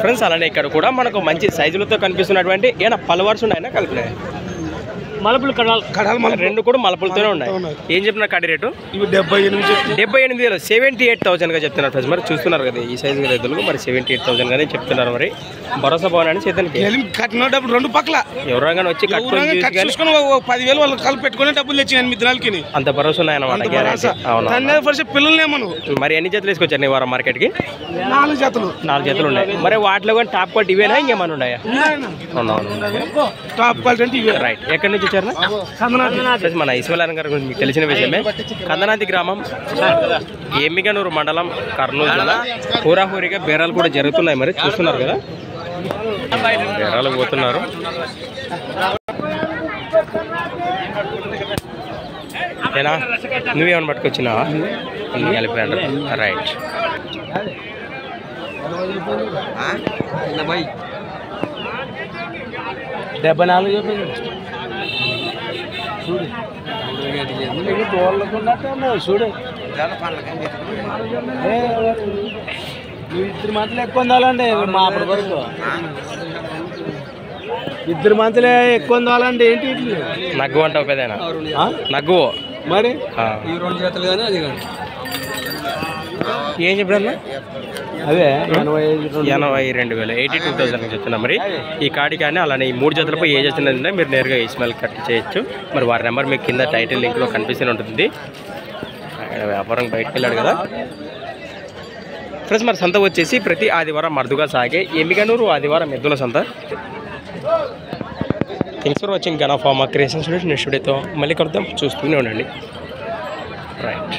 Friends అలానే ఇక్కడ కూడా మనకు మంచి సైజులతో కనిపిస్తున్నటువంటి ఏమైనా పలువర్స్ ఉన్నాయన్నా కలిపినాయి మలపులు కడాలు మన రెండు కూడా మలపులతోనే ఉన్నాయి. ఏం చెప్పిన కడి రేటు? ఇవి 78,000 78,000గా చెప్తున్నారు ఫ్రెండ్స్. మరి చూస్తున్నారు కదా ఈ సైజు రైతులకు మరి 78,000 గానే చెప్తున్నారు. మరి భరోసా భవనాన్ని చేద్దానికి డబ్బులు రెండు పక్కల ఎవరైనా వచ్చి కట్టుకొని 10,000 వాళ్ళు కలిపి పెట్టుకుని డబ్బులు తెచ్చి మీ దినాలకి అంత భరోసా ఉన్నాయన్నమాట. పిల్లలు మరి ఎన్ని జతలు వేసుకొచ్చారు ఈ వారం మార్కెట్ కి? 4 జతలు ఉన్నాయి. మరి వాటిలో కానీ టాప్ క్వాలిటీ ఇవేనా ఇంకేమన్నా ఉన్నాయా? Top quality right. ఎక్కడి నుంచి వచ్చారు? మన ఈశ్వరాయణ గారి గురించి మీకు తెలిసిన విషయమే. కందనాది గ్రామం, ఎమ్మిగనూరు మండలం, కర్నూలు జిల్లా. హూరాహూరిగా బేరాలు కూడా జరుగుతున్నాయి. మరి చూస్తున్నారు కదా బేరాలు పోతున్నారు. ఏనా నువ్వేమన్నా పట్టుకొచ్చినావా? కలిపాడు. రైట్. డెబ్బై 4 చెప్పింది. చూడు చూడు ఇద్దరు మంతులు ఎక్కువ ఉండాలండి. మా అప్పటి వరకు 2 మంతులే ఎక్కువ ఉండాలండి. ఏంటి నగ్గు అంటావు పెదైనా? నగ్గు మరి ఈ 2 జతలు కానీ అది కానీ ఏం చెప్పడన్నా? అదే 82,000 82,000 చెప్తున్నా. మరి ఈ కాడి కానీ అలానే ఈ 3 జతలపై ఏ చేస్తున్నదంటే మీరు నేరుగా ఇస్మాయిల్ కట్ చేయొచ్చు. మరి వారి నెంబర్ మీకు కింద టైటిల్ లింక్లో కనిపిస్తూనే ఉంటుంది. ఆయన వ్యాపారం బయటకు వెళ్ళాడు కదా ఫ్రెండ్స్. మరి సంత వచ్చేసి ప్రతి ఆదివారం అరుదుగా సాగే ఎమ్మిగనూరు ఆదివారం ఎద్దుల సంత. Thanks for watching Gana pharma creations. Next వీడియోతో మళ్ళీ కలుద్దాం. చూస్తూనే ఉండండి. రైట్.